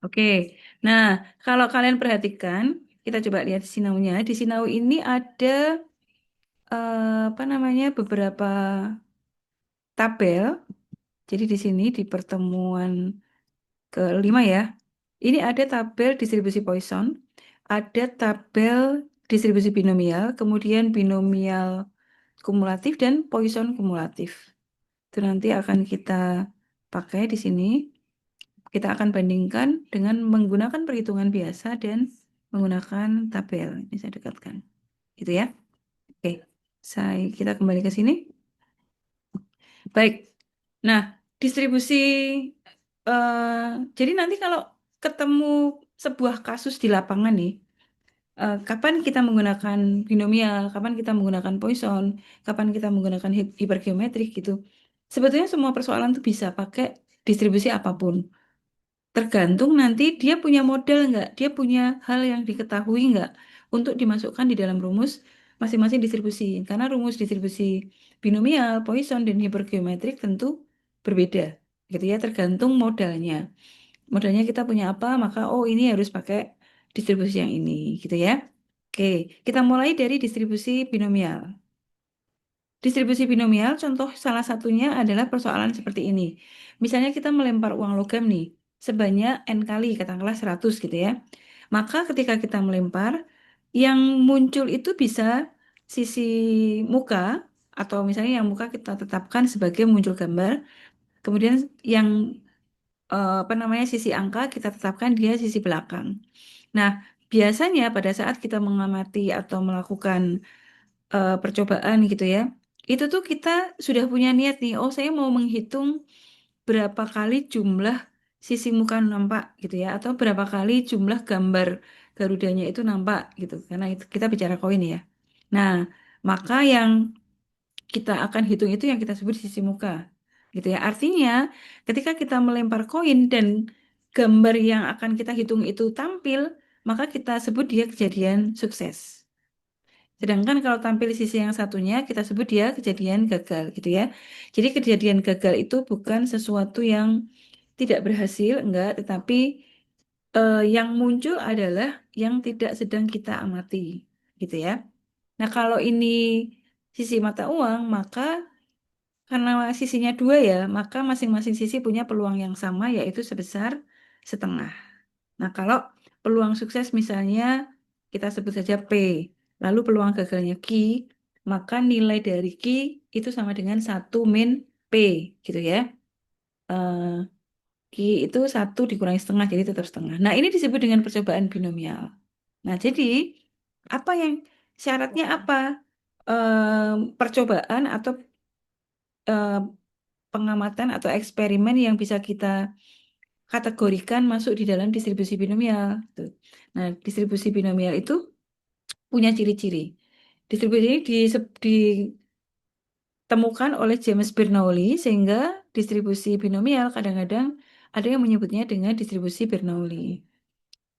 Oke. Nah, kalau kalian perhatikan, kita coba lihat sinaunya. Di sinau ini ada apa namanya beberapa tabel. Jadi di sini di pertemuan kelima ya. Ini ada tabel distribusi Poisson, ada tabel distribusi binomial, kemudian binomial kumulatif dan Poisson kumulatif. Itu nanti akan kita pakai di sini. Kita akan bandingkan dengan menggunakan perhitungan biasa dan menggunakan tabel. Ini saya dekatkan. Gitu ya. Oke. Kita kembali ke sini. Baik. Nah, distribusi jadi nanti kalau ketemu sebuah kasus di lapangan nih, kapan kita menggunakan binomial, kapan kita menggunakan Poisson, kapan kita menggunakan hipergeometrik gitu. Sebetulnya semua persoalan tuh bisa pakai distribusi apapun. Tergantung nanti dia punya model nggak, dia punya hal yang diketahui nggak untuk dimasukkan di dalam rumus masing-masing distribusi. Karena rumus distribusi binomial, Poisson, dan hipergeometrik tentu berbeda, gitu ya, tergantung modalnya. Modalnya kita punya apa, maka oh ini harus pakai distribusi yang ini, gitu ya. Oke, kita mulai dari distribusi binomial. Distribusi binomial, contoh salah satunya adalah persoalan seperti ini. Misalnya kita melempar uang logam nih, sebanyak N kali, katakanlah 100 gitu ya. Maka ketika kita melempar, yang muncul itu bisa sisi muka, atau misalnya yang muka kita tetapkan sebagai muncul gambar, kemudian yang apa namanya sisi angka kita tetapkan dia sisi belakang. Nah, biasanya pada saat kita mengamati atau melakukan percobaan gitu ya. Itu tuh kita sudah punya niat nih, oh saya mau menghitung berapa kali jumlah sisi muka nampak gitu ya, atau berapa kali jumlah gambar Garudanya itu nampak gitu, karena itu kita bicara koin ya. Nah, maka yang kita akan hitung itu yang kita sebut sisi muka gitu ya. Artinya ketika kita melempar koin dan gambar yang akan kita hitung itu tampil, maka kita sebut dia kejadian sukses. Sedangkan kalau tampil di sisi yang satunya, kita sebut dia kejadian gagal, gitu ya. Jadi kejadian gagal itu bukan sesuatu yang tidak berhasil, enggak, tetapi yang muncul adalah yang tidak sedang kita amati, gitu ya. Nah, kalau ini sisi mata uang, maka karena sisinya dua ya, maka masing-masing sisi punya peluang yang sama, yaitu sebesar setengah. Nah, kalau peluang sukses misalnya kita sebut saja P, lalu peluang gagalnya Q, maka nilai dari Q itu sama dengan satu min P, gitu ya. Eh, Q itu satu dikurangi setengah, jadi tetap setengah. Nah, ini disebut dengan percobaan binomial. Nah, jadi apa yang syaratnya apa? Percobaan atau eh, pengamatan atau eksperimen yang bisa kita kategorikan masuk di dalam distribusi binomial. Tuh. Nah, distribusi binomial itu punya ciri-ciri. Distribusi ini ditemukan oleh James Bernoulli sehingga distribusi binomial kadang-kadang ada yang menyebutnya dengan distribusi Bernoulli.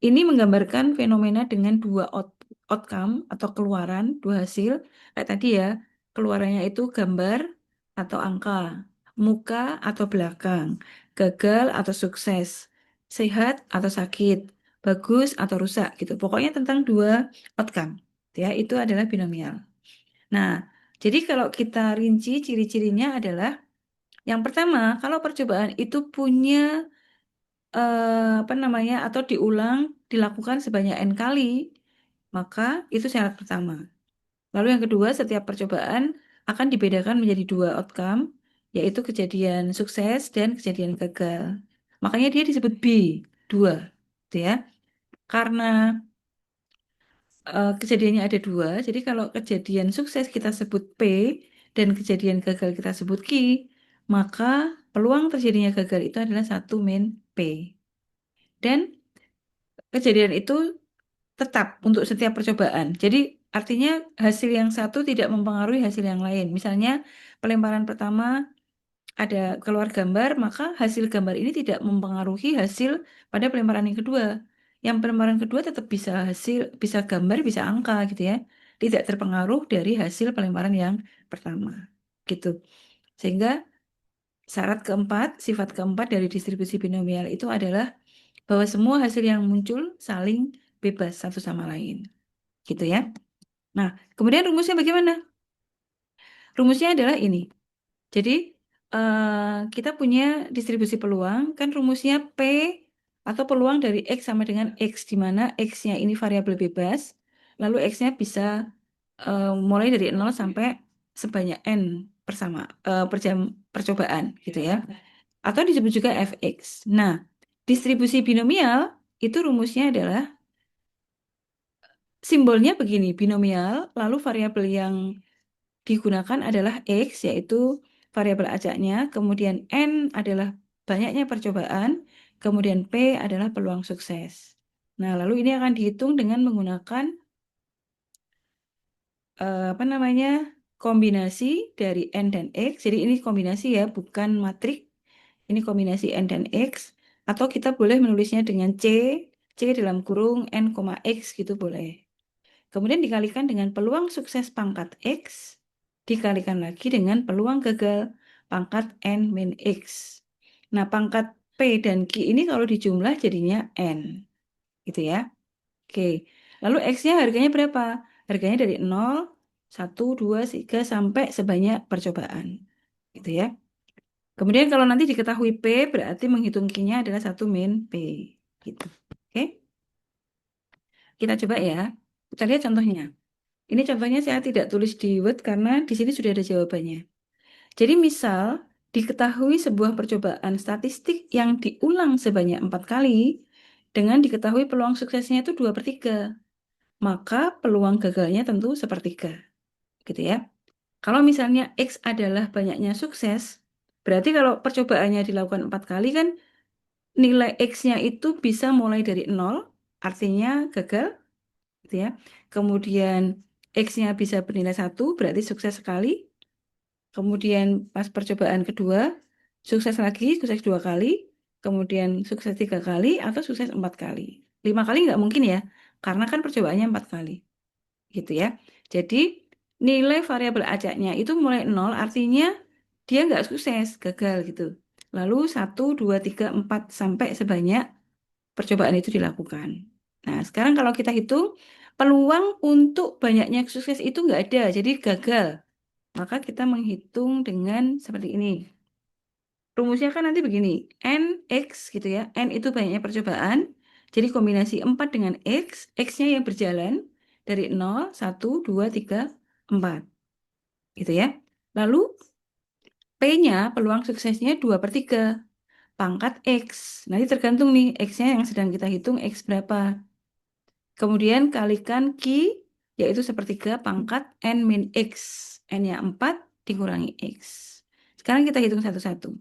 Ini menggambarkan fenomena dengan dua outcome atau keluaran, dua hasil. Kayak tadi ya, keluarannya itu gambar atau angka, muka atau belakang, gagal atau sukses, sehat atau sakit, bagus atau rusak gitu. Pokoknya tentang dua outcome. Ya, itu adalah binomial. Nah, jadi kalau kita rinci ciri-cirinya adalah yang pertama, kalau percobaan itu punya apa namanya atau diulang dilakukan sebanyak n kali, maka itu syarat pertama. Lalu yang kedua, setiap percobaan akan dibedakan menjadi dua outcome, yaitu kejadian sukses dan kejadian gagal. Makanya dia disebut B, dua, gitu ya. Karena kejadiannya ada dua, jadi kalau kejadian sukses kita sebut P dan kejadian gagal kita sebut Q, maka peluang terjadinya gagal itu adalah satu min P. Dan kejadian itu tetap untuk setiap percobaan. Jadi artinya hasil yang satu tidak mempengaruhi hasil yang lain. Misalnya pelemparan pertama ada keluar gambar, maka hasil gambar ini tidak mempengaruhi hasil pada pelemparan yang kedua. Yang pelemparan kedua tetap bisa hasil, bisa gambar, bisa angka gitu ya. Tidak terpengaruh dari hasil pelemparan yang pertama. Gitu. Sehingga Syarat keempat, sifat keempat dari distribusi binomial itu adalah bahwa semua hasil yang muncul saling bebas satu sama lain. Gitu ya. Nah, kemudian rumusnya bagaimana? Rumusnya adalah ini. Jadi, kita punya distribusi peluang, kan rumusnya P atau peluang dari X sama dengan X, di mana X-nya ini variabel bebas, lalu X-nya bisa mulai dari 0 sampai sebanyak N per jam percobaan, gitu ya. Atau disebut juga fx. Nah, distribusi binomial itu rumusnya adalah simbolnya begini, binomial, lalu variabel yang digunakan adalah X, yaitu variabel ajaknya, kemudian N adalah banyaknya percobaan, kemudian P adalah peluang sukses. Nah, lalu ini akan dihitung dengan menggunakan apa namanya, kombinasi dari N dan X. Jadi ini kombinasi ya, bukan matrik. Ini kombinasi N dan X. Atau kita boleh menulisnya dengan C dalam kurung N, X gitu boleh. Kemudian dikalikan dengan peluang sukses pangkat X, dikalikan lagi dengan peluang gagal pangkat N min X. Nah, pangkat P dan Q ini kalau dijumlah jadinya N. Gitu ya. Oke. Lalu X-nya harganya berapa? Harganya dari 0, 1, 2, 3, sampai sebanyak percobaan. Gitu ya. Kemudian kalau nanti diketahui P, berarti menghitung Q-nya adalah 1 min P. Gitu. Oke. Kita coba ya. Kita lihat contohnya. Ini contohnya saya tidak tulis di Word karena di sini sudah ada jawabannya. Jadi misal diketahui sebuah percobaan statistik yang diulang sebanyak 4 kali dengan diketahui peluang suksesnya itu 2/3. Maka peluang gagalnya tentu sepertiga. Gitu ya. Kalau misalnya X adalah banyaknya sukses, berarti kalau percobaannya dilakukan 4 kali kan nilai X-nya itu bisa mulai dari 0, artinya gagal, gitu ya. Kemudian X-nya bisa bernilai 1, berarti sukses sekali. Kemudian pas percobaan kedua, sukses lagi, sukses 2 kali. Kemudian sukses 3 kali, atau sukses 4 kali. 5 kali nggak mungkin ya, karena kan percobaannya 4 kali. Gitu ya. Jadi nilai variabel ajaknya itu mulai 0, artinya dia nggak sukses, gagal gitu. Lalu 1, 2, 3, 4, sampai sebanyak percobaan itu dilakukan. Nah, sekarang kalau kita hitung, peluang untuk banyaknya sukses itu nggak ada, jadi gagal. Maka kita menghitung dengan seperti ini. Rumusnya kan nanti begini, N, X gitu ya. N itu banyaknya percobaan, jadi kombinasi 4 dengan X, X-nya yang berjalan dari 0, 1, 2, 3, 4. Gitu ya. Lalu P-nya, peluang suksesnya 2/3. Pangkat X. Nanti tergantung nih, X-nya yang sedang kita hitung X berapa. Kemudian kalikan Q, yaitu sepertiga pangkat N min X. N-nya 4 dikurangi X. Sekarang kita hitung satu-satu.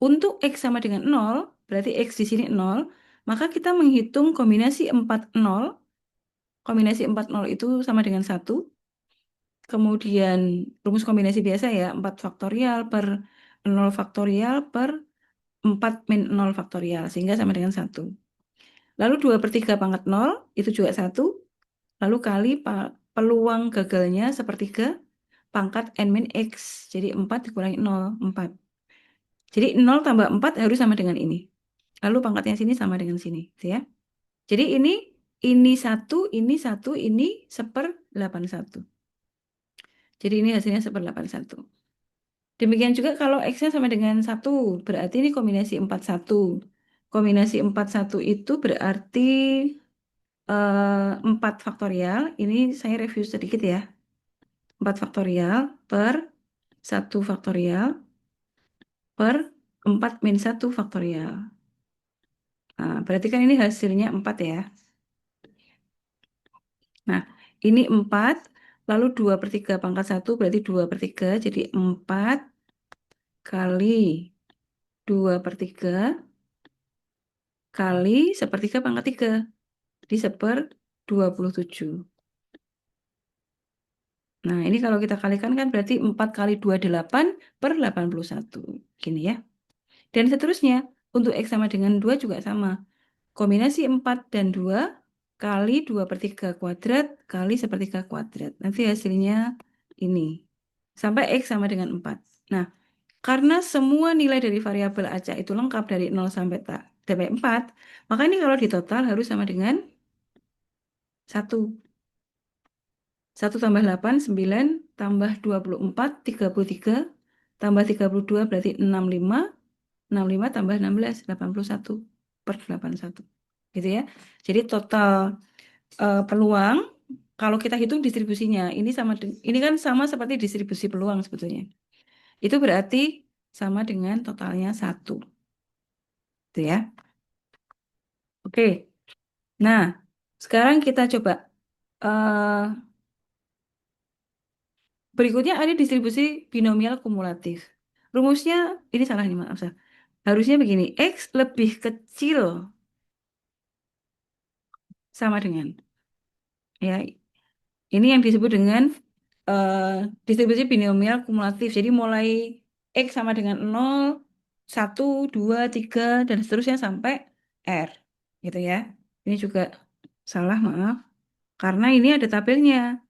Untuk X sama dengan 0, berarti X di sini 0, maka kita menghitung kombinasi 4, 0. Kombinasi 4, 0 itu sama dengan 1. Kemudian rumus kombinasi biasa ya, 4 faktorial per 0 faktorial per 4 min 0 faktorial, sehingga sama dengan 1. Lalu 2/3 pangkat 0, itu juga 1. Lalu kali peluang gagalnya sepertiga pangkat N min X. Jadi 4 dikurangi 0, 4. Jadi 0 tambah 4 harus sama dengan ini. Lalu pangkatnya sini sama dengan sini, gitu ya. Jadi ini 1, ini 1/81. Jadi ini hasilnya 1/81. Demikian juga kalau X-nya sama dengan 1, berarti ini kombinasi 41. Kombinasi 41 itu berarti 4 faktorial. Ini saya review sedikit ya. 4 faktorial per 1 faktorial per 4 min 1 faktorial. Nah, berarti kan ini hasilnya 4 ya. Nah, ini 4, lalu 2/3 pangkat 1 berarti 2/3, jadi 4 kali 2/3 kali sepertiga pangkat 3, di 1/27. Nah, ini kalau kita kalikan kan berarti 4 kali 2, 8 per 81. Gini ya. Dan seterusnya, untuk X sama dengan 2 juga sama. Kombinasi 4 dan 2 kali 2/3 kuadrat kali sepertiga kuadrat. Nanti hasilnya ini. Sampai X sama dengan 4. Nah, Karena semua nilai dari variabel acak itu lengkap dari 0 sampai 4, maka ini kalau ditotal harus sama dengan 1. 1 tambah 8, 9, tambah 24, 33, tambah 32 berarti 65, 65 tambah 16, 81 per 81. Gitu ya. Jadi total peluang, kalau kita hitung distribusinya, ini kan sama seperti distribusi peluang sebetulnya. Itu berarti sama dengan totalnya 1. Gitu ya. Oke. Nah, sekarang kita coba. eh Berikutnya ada distribusi binomial kumulatif. Rumusnya, ini salah nih, maaf. Harusnya begini, X lebih kecil sama dengan. Ya, ini yang disebut dengan eh, distribusi binomial kumulatif. Jadi mulai X sama dengan 0, 1, 2, 3, dan seterusnya sampai R. Gitu ya. Ini juga salah, maaf. Karena ini ada tabelnya.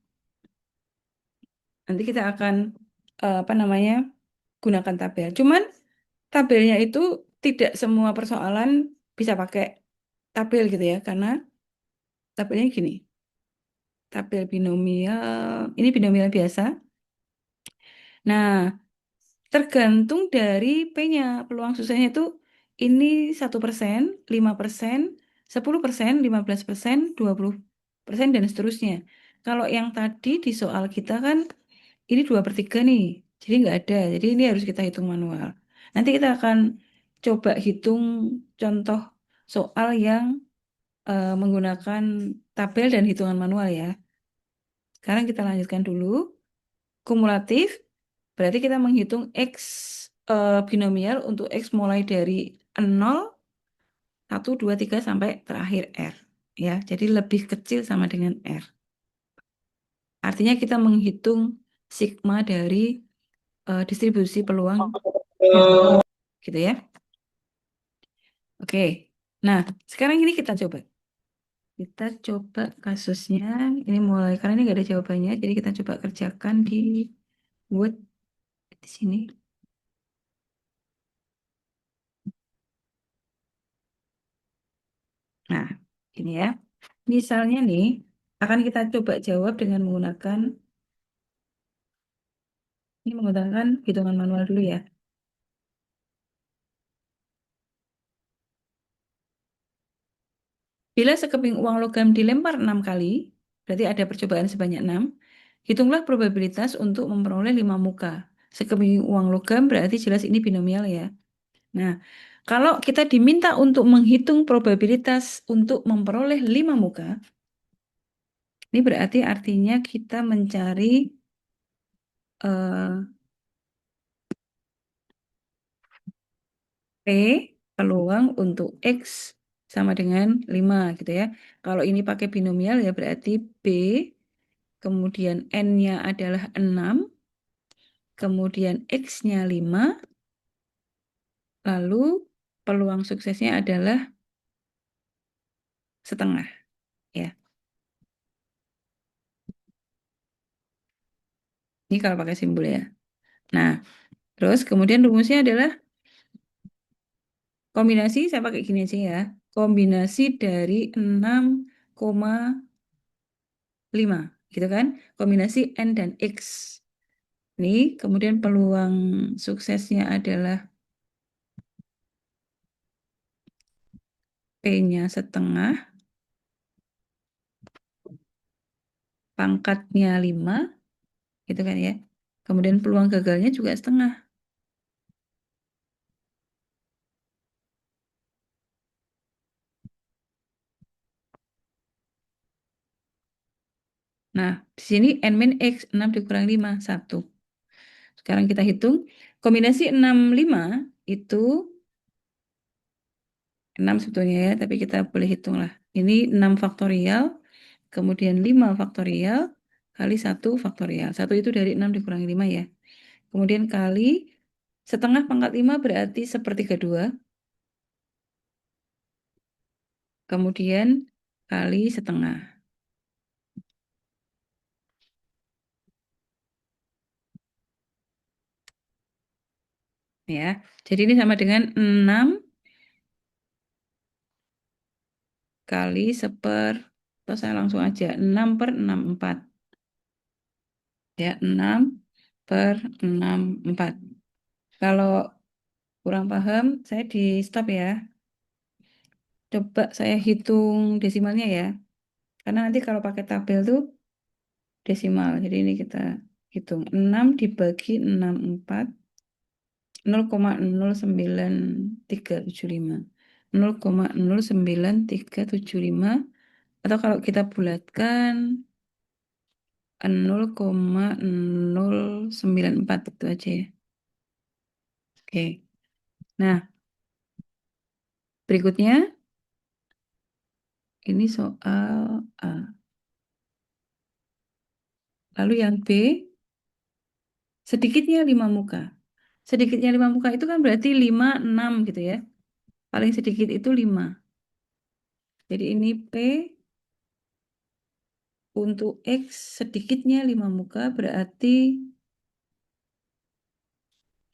Nanti kita akan apa namanya gunakan tabel. Cuman tabelnya itu tidak semua persoalan bisa pakai tabel gitu ya, karena tabelnya gini, tabel binomial, ini binomial biasa. Nah, tergantung dari P-nya, peluang suksesnya itu ini 1%, 5%, 10%, 15%, 20%, dan seterusnya. Kalau yang tadi di soal kita kan ini 2/3 nih, jadi nggak ada. Jadi ini harus kita hitung manual. Nanti kita akan coba hitung contoh soal yang menggunakan tabel dan hitungan manual ya. Sekarang kita lanjutkan dulu. Kumulatif, berarti kita menghitung X binomial untuk X mulai dari 0, 1, 2, 3 sampai terakhir R. Ya, jadi lebih kecil sama dengan R. Artinya kita menghitung sigma dari distribusi peluang gitu ya. Oke. Nah, sekarang ini kita coba. Kita coba kasusnya. Ini mulai karena ini nggak ada jawabannya, jadi kita coba kerjakan di Word di sini. Nah, ini ya. Misalnya nih, akan kita coba jawab dengan menggunakan ini menggunakan hitungan manual dulu ya. Bila sekeping uang logam dilempar 6 kali, berarti ada percobaan sebanyak 6. Hitunglah probabilitas untuk memperoleh 5 muka. Sekeping uang logam berarti jelas ini binomial ya. Nah, kalau kita diminta untuk menghitung probabilitas untuk memperoleh 5 muka, ini berarti artinya kita mencari eh, P peluang untuk X sama dengan 5 gitu ya. Kalau ini pakai binomial ya berarti B, kemudian N-nya adalah 6, kemudian X-nya 5, lalu peluang suksesnya adalah setengah ya. Ini kalau pakai simbol ya. Nah, terus kemudian rumusnya adalah kombinasi, saya pakai gini aja ya. Kombinasi dari 6,5 gitu kan. Kombinasi N dan X. Ini kemudian peluang suksesnya adalah P-nya setengah, pangkatnya 5, gitu kan ya. Kemudian peluang gagalnya juga setengah. Nah, di sini N min X, 6 dikurang 5, 1. Sekarang kita hitung, kombinasi 6, 5 itu 6 sebetulnya ya, tapi kita boleh hitung lah. Ini 6 faktorial, kemudian 5 faktorial, kali 1 faktorial. 1 itu dari 6 dikurangi 5 ya. Kemudian kali setengah pangkat 5 berarti sepertiga 2. Kemudian kali setengah. ya. Jadi ini sama dengan 6 kali seper, atau saya langsung aja, 6/64. Ya, 6/64. Kalau kurang paham, saya di stop ya. Coba saya hitung desimalnya ya. Karena nanti kalau pakai tabel tuh desimal. Jadi ini kita hitung. 6 dibagi 64, 0,09375. 0,09375. Atau kalau kita bulatkan 0,094 itu aja ya. Oke. Nah, berikutnya ini soal A. Lalu yang B, sedikitnya 5 muka. Sedikitnya 5 muka itu kan berarti 5, 6 gitu ya. Paling sedikit itu 5. Jadi ini P untuk X sedikitnya 5 muka berarti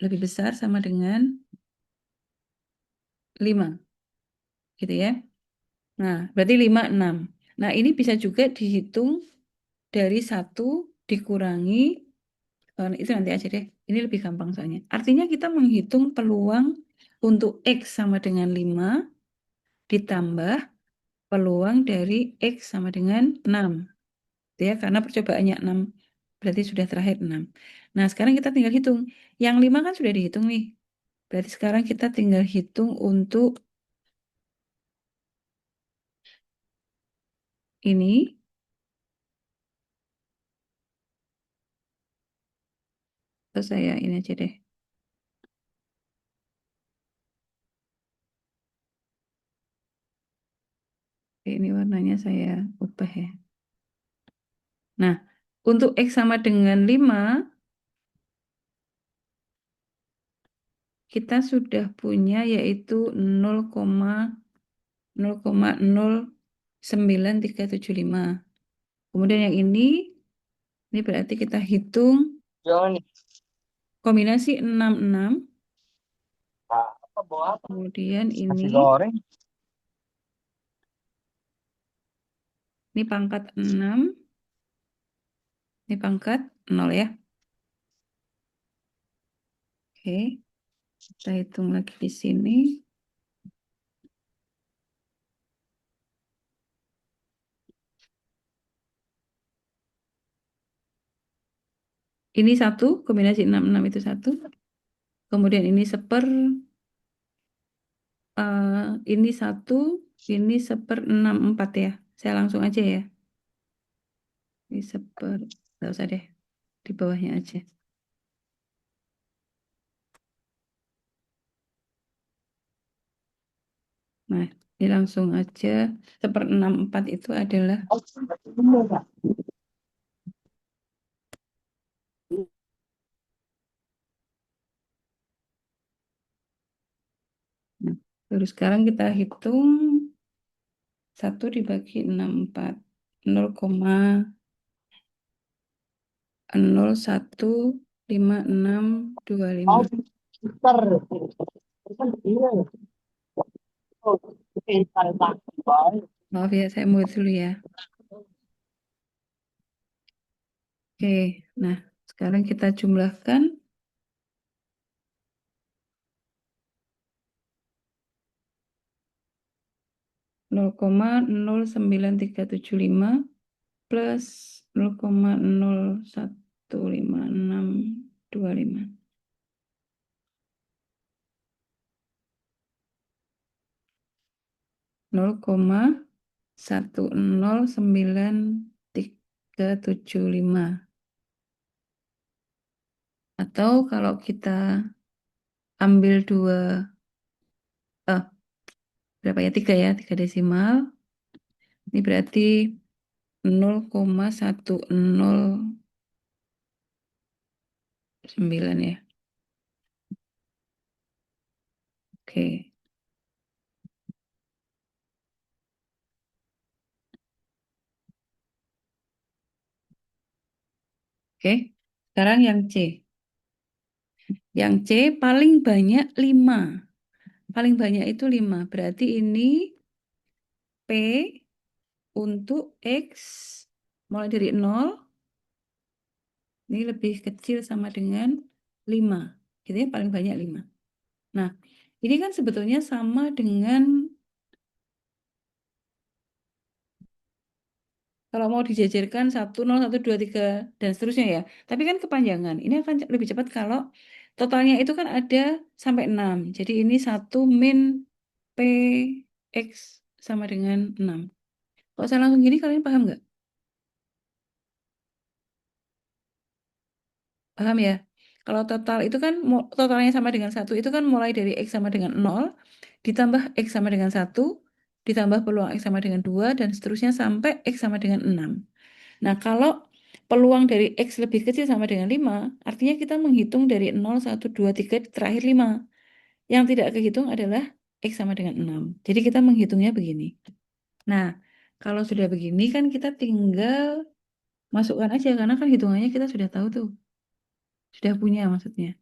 lebih besar sama dengan 5. Gitu ya. Nah, berarti 5, 6. Nah, ini bisa juga dihitung dari 1 dikurangi, itu nanti aja deh. Ini lebih gampang soalnya. Artinya kita menghitung peluang untuk X sama dengan 5 ditambah peluang dari X sama dengan 6. Ya, karena percobaannya 6, berarti sudah terakhir 6. Nah, sekarang kita tinggal hitung. Yang 5 kan sudah dihitung nih. Berarti sekarang kita tinggal hitung untuk ini. Terus saya ini aja deh. Ini warnanya saya ubah ya. Nah, untuk X sama dengan 5, kita sudah punya yaitu 0,09375. Kemudian yang ini berarti kita hitung kombinasi 66. Kemudian ini pangkat 6, ini pangkat 0 ya. Oke, kita hitung lagi di sini. Ini 1, kombinasi 66 itu 1. Kemudian ini ini 1, ini 1/64 ya. Saya langsung aja ya. Ini nggak usah deh, di bawahnya aja. Nah, ini langsung aja 1/64 itu adalah, nah, baru sekarang kita hitung 1 dibagi 64, 0,0152625. Maaf ya, saya mulai dulu ya. Oke, nah sekarang kita jumlahkan 0,09375 plus 0,0152625. 0,1097375. Atau kalau kita ambil eh, berapa ya, 3 ya, 3 desimal. Ini berarti 0,1009 ya. Oke. Oke. Sekarang yang C. Yang C paling banyak 5. Paling banyak itu 5. Berarti ini P untuk X mulai dari 0, ini lebih kecil sama dengan 5. Gitu ya, paling banyak 5. Nah, ini kan sebetulnya sama dengan kalau mau dijajarkan 1, 0, 1, 2, 3, dan seterusnya ya. Tapi kan kepanjangan. Ini akan lebih cepat kalau totalnya itu kan ada sampai 6. Jadi ini 1 min P X sama dengan 6. Kalau saya langsung gini, kalian paham nggak? Paham ya? Kalau total itu kan totalnya sama dengan 1 itu kan mulai dari X sama dengan 0, ditambah X sama dengan 1, ditambah peluang X sama dengan 2, dan seterusnya sampai X sama dengan 6. Nah, kalau peluang dari X lebih kecil sama dengan 5, artinya kita menghitung dari 0, 1, 2, 3, terakhir 5. Yang tidak kehitung adalah X sama dengan 6. Jadi kita menghitungnya begini. Nah, kalau sudah begini kan kita tinggal masukkan aja, karena kan hitungannya kita sudah tahu tuh. Sudah punya maksudnya.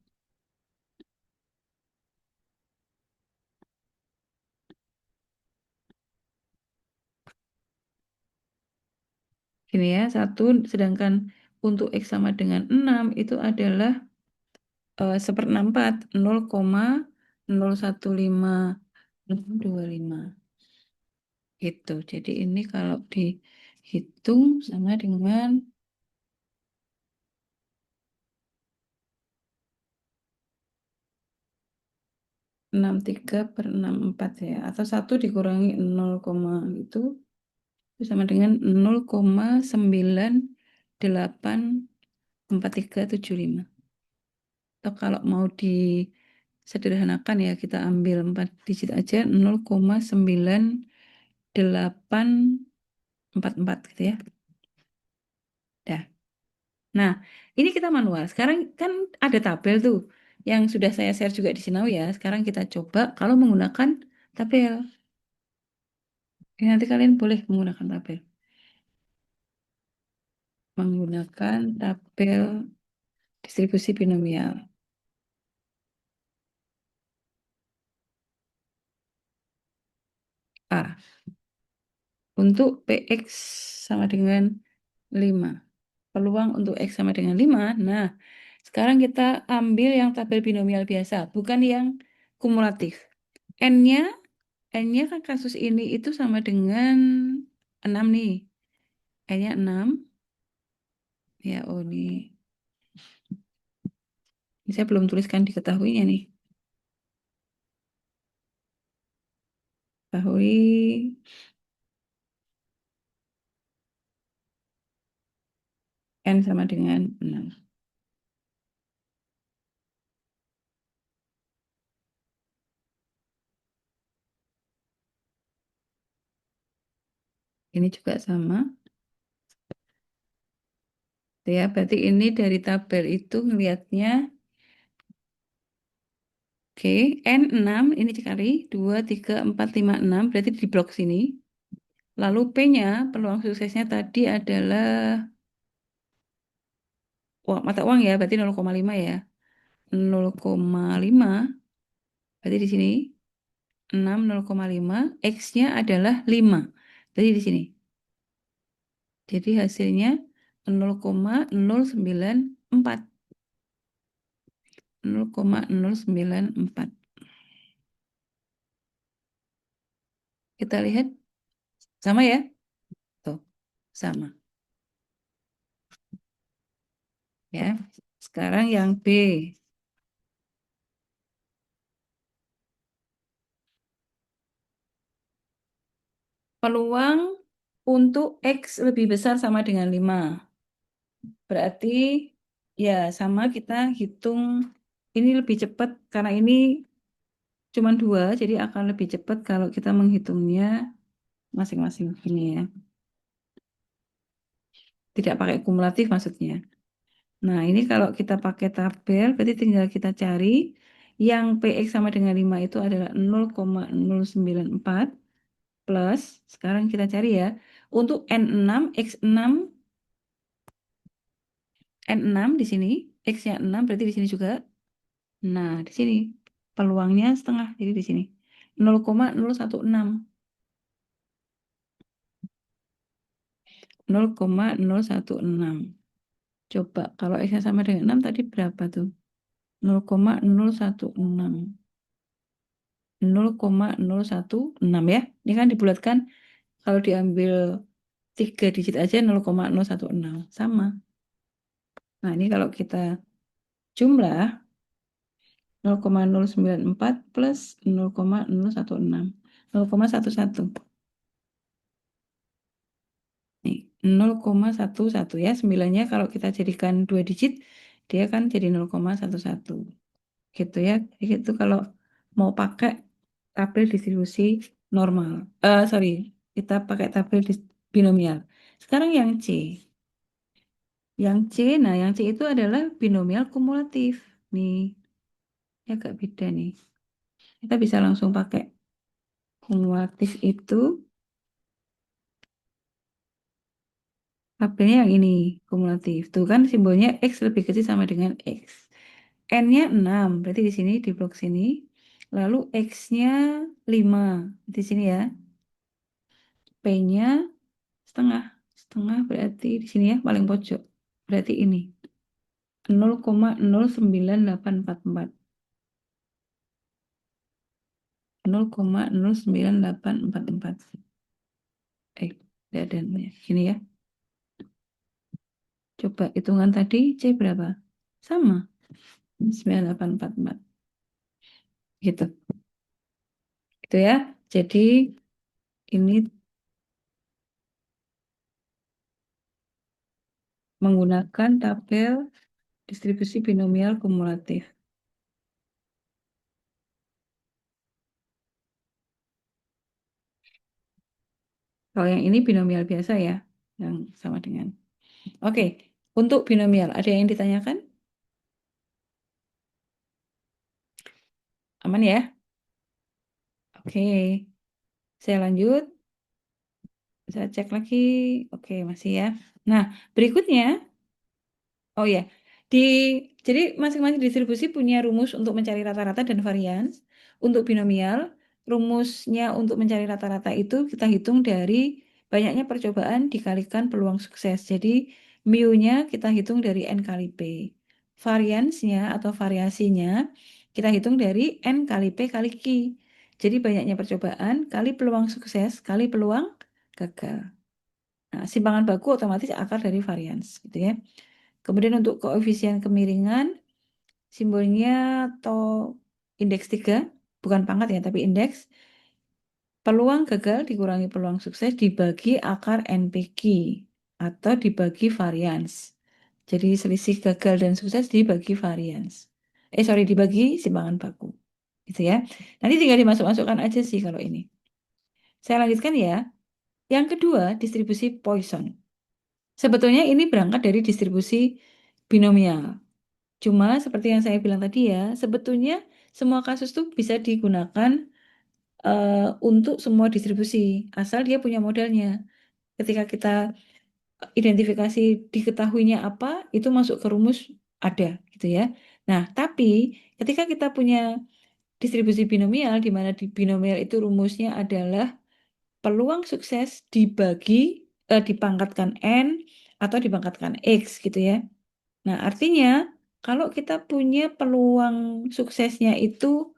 Gini ya, 1, sedangkan untuk X sama dengan 6 itu adalah 1/64, 0,015625 gitu. Jadi ini kalau dihitung sama dengan 63/64 ya. Atau 1 dikurangi 0, itu sama dengan 0,984375. Atau kalau mau disederhanakan ya, kita ambil 4 digit aja, 0,9844 gitu ya. Dah. Nah, ini kita manual. Sekarang kan ada tabel tuh yang sudah saya share juga di Sinau ya. Sekarang kita coba kalau menggunakan tabel. Nanti kalian boleh menggunakan tabel. Menggunakan tabel distribusi binomial. A. Untuk PX sama dengan 5. Peluang untuk X sama dengan 5. Nah, sekarang kita ambil yang tabel binomial biasa, bukan yang kumulatif. N-nya, N-nya kan kasus ini itu sama dengan 6 nih. N-nya 6. Ya, oh ini saya belum tuliskan diketahuinya nih. Ketahui N sama dengan 6. Ini juga sama. Ya, berarti ini dari tabel itu ngelihatnya, oke, N6 ini dikali 2, 3, 4, 5, 6, berarti di blok sini. Lalu P-nya, peluang suksesnya tadi adalah mata uang ya, berarti 0,5 ya. 0,5, berarti di sini 6, 0,5, X-nya adalah 5. Berarti di sini. Jadi hasilnya 0,094. 0,094. Kita lihat sama ya? Tuh, sama ya. Sekarang yang B. Peluang untuk X lebih besar sama dengan 5. Berarti ya sama, kita hitung ini lebih cepat karena ini cuma 2, jadi akan lebih cepat kalau kita menghitungnya masing-masing ini ya. Tidak pakai kumulatif maksudnya. Nah, ini kalau kita pakai tabel, berarti tinggal kita cari yang PX sama dengan 5 itu adalah 0,094 plus, sekarang kita cari ya, untuk N6, X6, N6 di sini, X-nya 6, berarti di sini juga Nah, di sini peluangnya setengah. Jadi di sini 0,016. 0,016. Coba kalau X-nya sama dengan 6 tadi berapa tuh? 0,016. 0,016 ya. Ini kan dibulatkan kalau diambil 3 digit aja 0,016. Sama. Nah, ini kalau kita jumlah 0,094 plus 0,016. 0,11. Nih, 0,11 ya. 9-nya kalau kita jadikan 2 digit, dia kan jadi 0,11. Gitu ya. Jadi itu kalau mau pakai tabel distribusi normal. Sorry, kita pakai tabel binomial. Sekarang yang C. Yang C, nah yang C itu adalah binomial kumulatif. Nih, ya agak beda nih. Kita bisa langsung pakai kumulatif itu tabelnya yang ini, kumulatif. Tuh kan simbolnya X lebih kecil sama dengan X. N-nya 6, berarti di sini di blok sini. Lalu X-nya 5, di sini ya. P-nya setengah. Setengah berarti di sini ya, paling pojok. Berarti ini, 0,09844. 0,09844. Tidak ada namanya. Gini ya. Coba hitungan tadi C berapa? Sama, 9844. Gitu. Itu ya. Jadi ini menggunakan tabel distribusi binomial kumulatif. Kalau yang ini binomial biasa ya, yang sama dengan. Oke, untuk binomial ada yang ditanyakan? Aman ya? Oke, saya lanjut. Saya cek lagi. Oke, masih ya. Nah, berikutnya, oh ya, di jadi masing-masing distribusi punya rumus untuk mencari rata-rata dan varians. Untuk binomial, rumusnya untuk mencari rata-rata itu kita hitung dari banyaknya percobaan dikalikan peluang sukses. Jadi, mu-nya kita hitung dari N kali P. Variansnya atau variasinya kita hitung dari N kali P kali Q. Jadi, banyaknya percobaan kali peluang sukses kali peluang gagal. Nah, simpangan baku otomatis akar dari varians, gitu ya. Kemudian untuk koefisien kemiringan, simbolnya atau indeks 3, bukan pangkat ya, tapi indeks. Peluang gagal dikurangi peluang sukses dibagi akar NPQ atau dibagi varians. Jadi selisih gagal dan sukses dibagi varians. Dibagi simpangan baku. Gitu ya. Nanti tinggal dimasuk-masukkan aja sih kalau ini. Saya lanjutkan ya. Yang kedua, distribusi Poisson. Sebetulnya ini berangkat dari distribusi binomial. Cuma seperti yang saya bilang tadi ya, sebetulnya semua kasus tuh bisa digunakan untuk semua distribusi, asal dia punya modelnya. Ketika kita identifikasi diketahuinya apa, itu masuk ke rumus ada gitu ya. Nah, tapi ketika kita punya distribusi binomial, di mana di binomial itu rumusnya adalah peluang sukses dipangkatkan N atau dipangkatkan X gitu ya. Nah, artinya kalau kita punya peluang suksesnya itu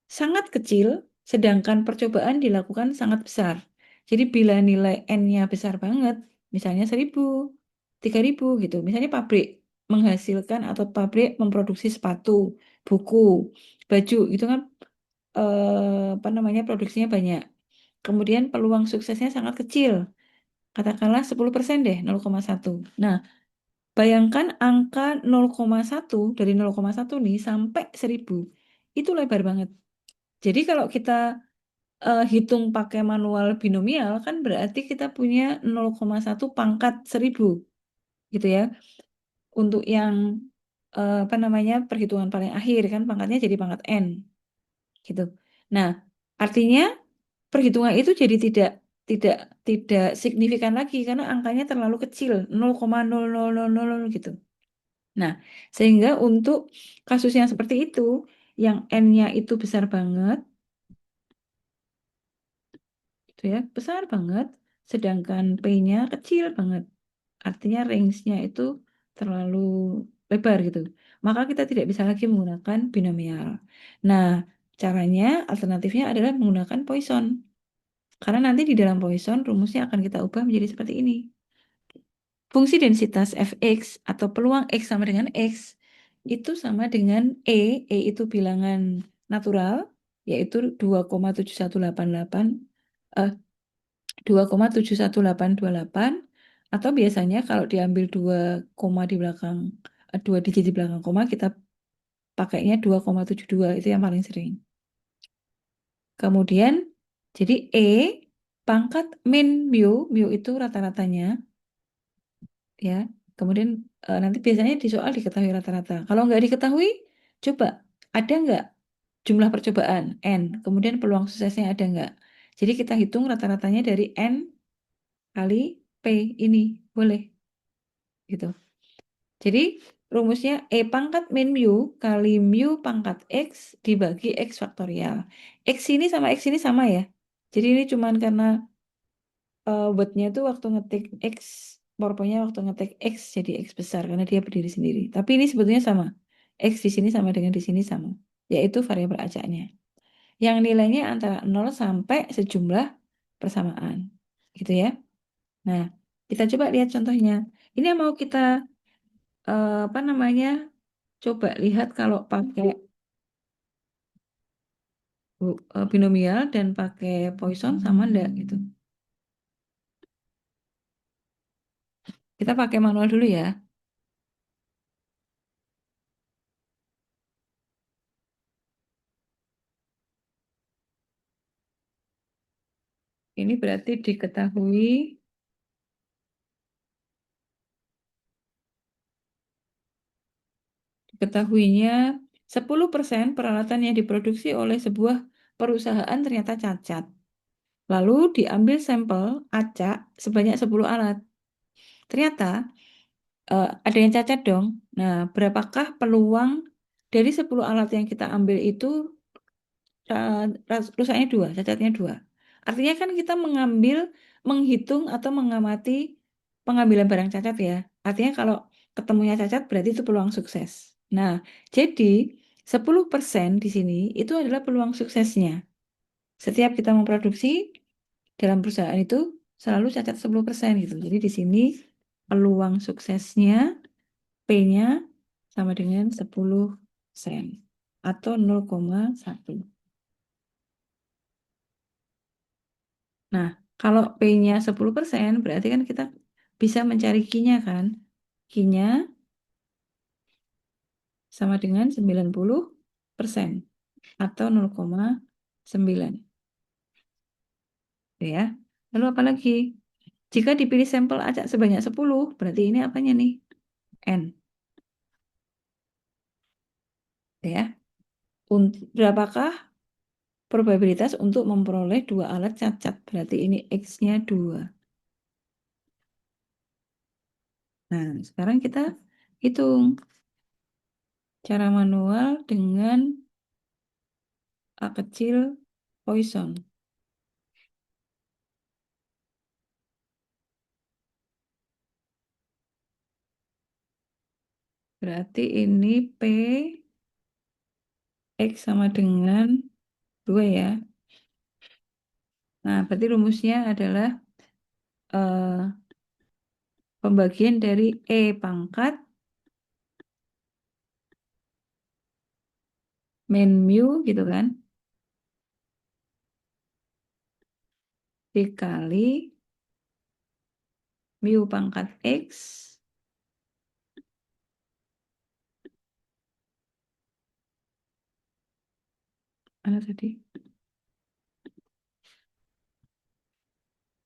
sangat kecil, sedangkan percobaan dilakukan sangat besar. Jadi bila nilai N-nya besar banget, misalnya 1.000, 3.000 gitu. Misalnya pabrik menghasilkan atau pabrik memproduksi sepatu, buku, baju, itu kan apa namanya produksinya banyak. Kemudian peluang suksesnya sangat kecil. Katakanlah 10% deh, 0,1. Nah, bayangkan angka 0,1 dari 0,1 nih sampai 1.000. Itu lebar banget. Jadi kalau kita hitung pakai manual binomial kan berarti kita punya 0,1 pangkat 1.000 gitu ya. Untuk yang apa namanya perhitungan paling akhir kan pangkatnya jadi pangkat N gitu. Nah, artinya perhitungan itu jadi tidak tidak signifikan lagi karena angkanya terlalu kecil 0,0000 gitu. Nah, sehingga untuk kasus yang seperti itu, yang N-nya itu besar banget, itu ya, besar banget, sedangkan P-nya kecil banget. Artinya range-nya itu terlalu lebar gitu. Maka kita tidak bisa lagi menggunakan binomial. Nah, caranya, alternatifnya adalah menggunakan Poisson. Karena nanti di dalam Poisson rumusnya akan kita ubah menjadi seperti ini. Fungsi densitas fx atau peluang x sama dengan x itu sama dengan E itu bilangan natural, yaitu 2,7188, eh, 2,71828, atau biasanya kalau diambil 2 koma di belakang, 2 digit di belakang koma, kita pakainya 2,72, itu yang paling sering. Kemudian, jadi E pangkat min mu, mu itu rata-ratanya, ya. Kemudian nanti biasanya di soal diketahui rata-rata. Kalau nggak diketahui, coba ada nggak jumlah percobaan N, kemudian peluang suksesnya ada nggak. Jadi kita hitung rata-ratanya dari N kali P ini, boleh gitu. Jadi rumusnya E pangkat min mu kali mu pangkat X dibagi X faktorial. X ini sama X ini sama ya. Jadi ini cuman karena wordnya itu waktu ngetik X, PowerPoint-nya waktu ngetik X jadi X besar karena dia berdiri sendiri. Tapi ini sebetulnya sama. X di sini sama dengan di sini sama, yaitu variabel acaknya. Yang nilainya antara 0 sampai sejumlah persamaan. Gitu ya. Nah, kita coba lihat contohnya. Ini yang mau kita apa namanya? Coba lihat kalau pakai binomial dan pakai Poisson sama enggak gitu. Kita pakai manual dulu ya. Ini berarti diketahuinya 10% peralatan yang diproduksi oleh sebuah perusahaan ternyata cacat. Lalu diambil sampel acak sebanyak 10 alat. Ternyata ada yang cacat dong. Nah, berapakah peluang dari 10 alat yang kita ambil itu rusaknya 2, cacatnya 2. Artinya kan kita menghitung atau mengamati pengambilan barang cacat ya. Artinya kalau ketemunya cacat berarti itu peluang sukses. Nah, jadi 10% di sini itu adalah peluang suksesnya. Setiap kita memproduksi dalam perusahaan itu selalu cacat 10% gitu. Jadi di sini peluang suksesnya P-nya sama dengan 10% atau 0,1. Nah, kalau P-nya 10%, berarti kan kita bisa mencari Q-nya kan. Q-nya sama dengan 90% atau 0,9. Ya. Lalu apa lagi? Jika dipilih sampel acak sebanyak 10, berarti ini apanya nih? N. Ya. Berapakah probabilitas untuk memperoleh 2 alat cacat? Berarti ini X-nya 2. Nah, sekarang kita hitung cara manual dengan A kecil Poisson. Berarti ini P X sama dengan 2 ya. Nah, berarti rumusnya adalah pembagian dari E pangkat min mu gitu kan, dikali mu pangkat X, mana tadi?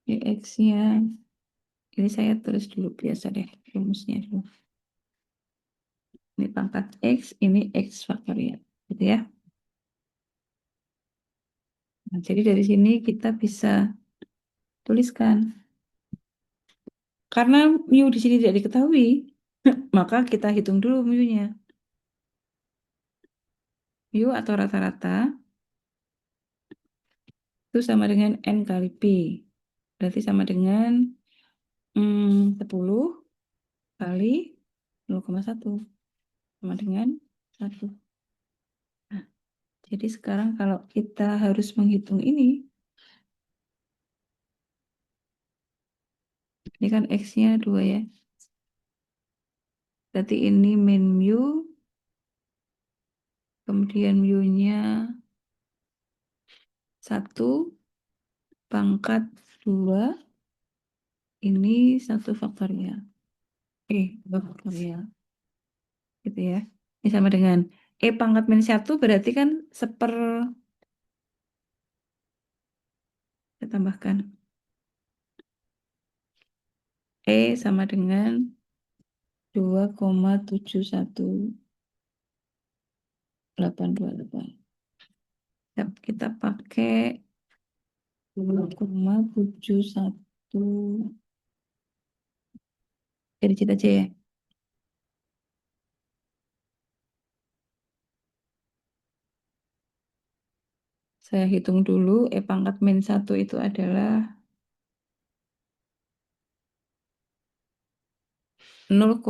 Ini X-nya, ini saya tulis dulu biasa deh rumusnya dulu. Ini pangkat X, ini X faktorial, gitu ya. Nah, jadi dari sini kita bisa tuliskan. Karena mu di sini tidak diketahui, Maka kita hitung dulu mu-nya. Mu atau rata-rata itu sama dengan N kali Pi. Berarti sama dengan 10 kali 0,1 sama dengan 1. Nah, jadi sekarang kalau kita harus menghitung ini kan X-nya 2 ya. Berarti ini min mu, kemudian mu-nya 1 pangkat 2, ini 1 faktorial. 2 faktorial. Gitu ya. Ini sama dengan pangkat min 1 berarti kan saya tambahkan. Sama dengan 2,71828. Kita pakai 2,71. Jadi cita aja ya. Saya hitung dulu, pangkat min 1 itu adalah 0,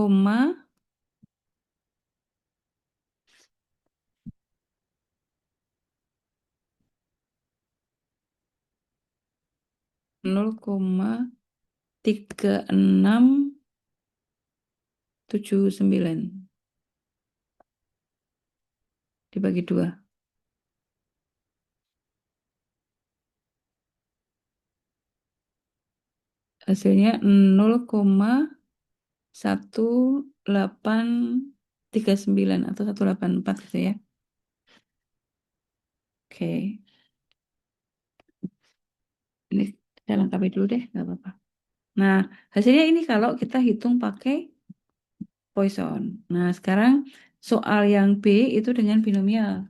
0,3679 dibagi 2. Hasilnya 0,1839 atau 184 gitu ya. Oke. Ini saya lengkapi dulu deh, nggak apa-apa. Nah, hasilnya ini kalau kita hitung pakai Poisson. Nah, sekarang soal yang B itu dengan binomial.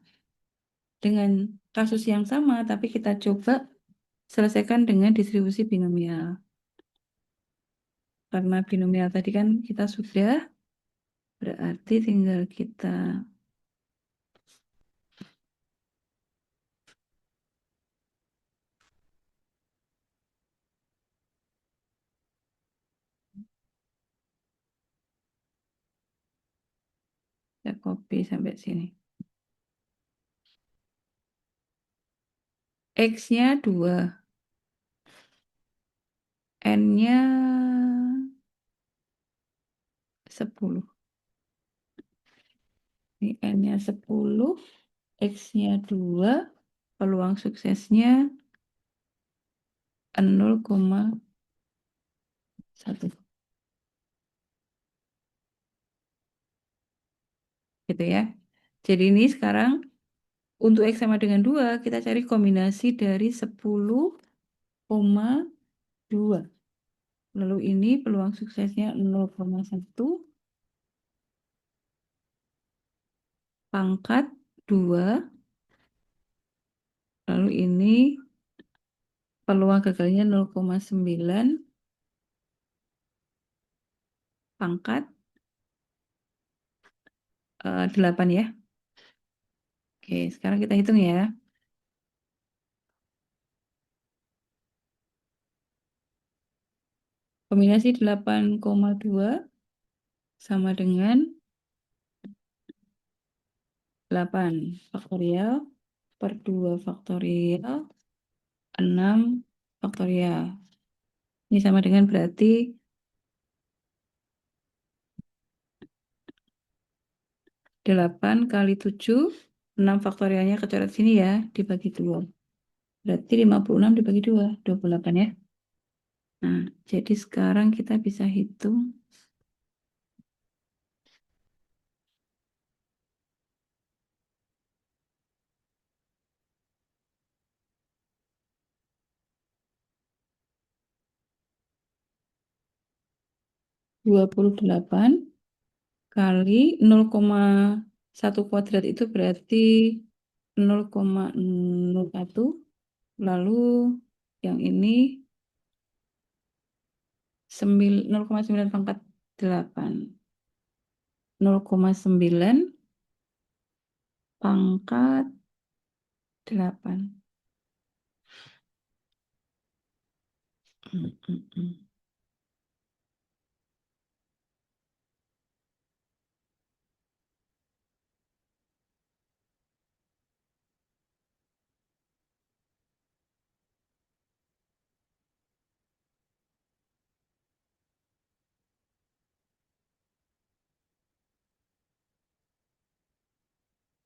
Dengan kasus yang sama, tapi kita coba selesaikan dengan distribusi binomial. Karena binomial tadi kan kita sudah, berarti tinggal kita copy sampai sini. X-nya 2. N-nya 10. Ini N-nya 10, X-nya 2, peluang suksesnya 0,1. Gitu ya. Jadi ini sekarang untuk X sama dengan 2, kita cari kombinasi dari 10,2. Lalu ini peluang suksesnya 0,1 pangkat 2. Lalu ini peluang gagalnya 0,9 pangkat 8 ya. Oke, sekarang kita hitung ya. Kombinasi 8,2 sama dengan 8 faktorial per 2 faktorial 6 faktorial. Ini sama dengan berarti 8 kali 7, 6 faktorialnya kecoret sini ya, dibagi 2. Berarti 56 dibagi 2, 28 ya. Nah, jadi sekarang kita bisa hitung 28 kali 0,1 kuadrat itu berarti 0,01. Lalu yang ini 0,9 pangkat 8. 0,9 pangkat 8. Hmm, hmm, hmm.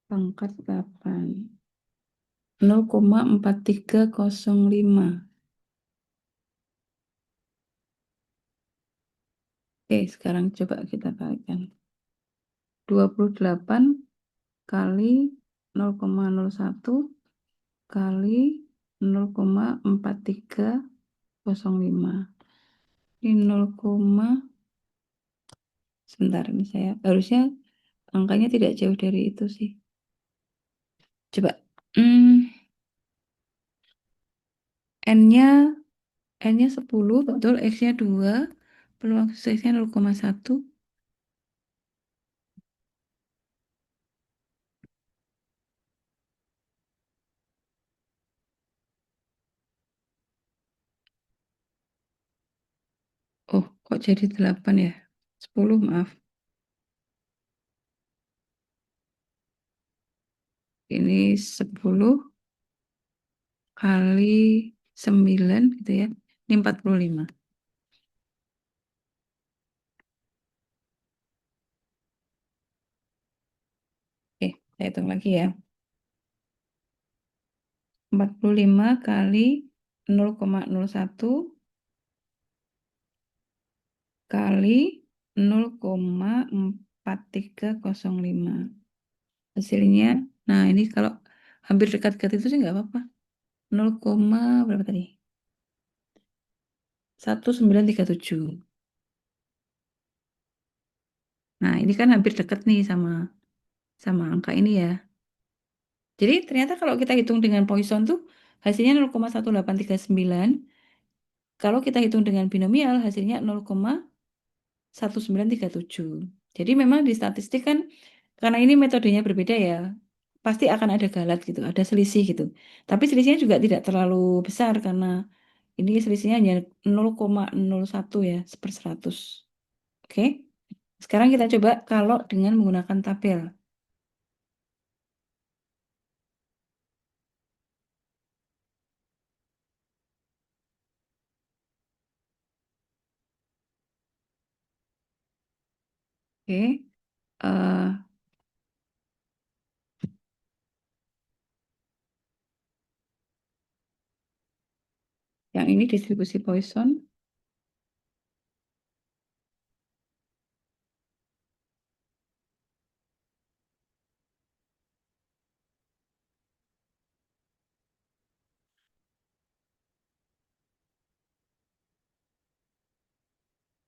Pangkat 8. 0,4305. Oke, sekarang coba kita kalikan. 28 kali 0,01 kali 0,4305. Ini 0, sebentar, ini saya harusnya angkanya tidak jauh dari itu sih. Coba. Hmm, N-nya N-nya 10, betul, X-nya 2, peluang suksesnya 0,1. Oh, kok jadi 8 ya? 10, maaf. Ini 10 kali 9 gitu ya. Ini 45. Oke, saya hitung lagi ya. 45 kali 0,01 kali 0,4305. Hasilnya, nah ini kalau hampir dekat-dekat itu sih nggak apa-apa. 0, berapa tadi? 1937. Nah, ini kan hampir dekat nih sama sama angka ini ya. Jadi ternyata kalau kita hitung dengan Poisson tuh hasilnya 0,1839. Kalau kita hitung dengan binomial hasilnya 0,1937. Jadi memang di statistik kan karena ini metodenya berbeda ya, pasti akan ada galat gitu, ada selisih gitu. Tapi selisihnya juga tidak terlalu besar karena ini selisihnya hanya 0,01 ya, per 100. Oke. Sekarang kita coba kalau dengan menggunakan tabel. Oke. eh, yang ini distribusi Poisson.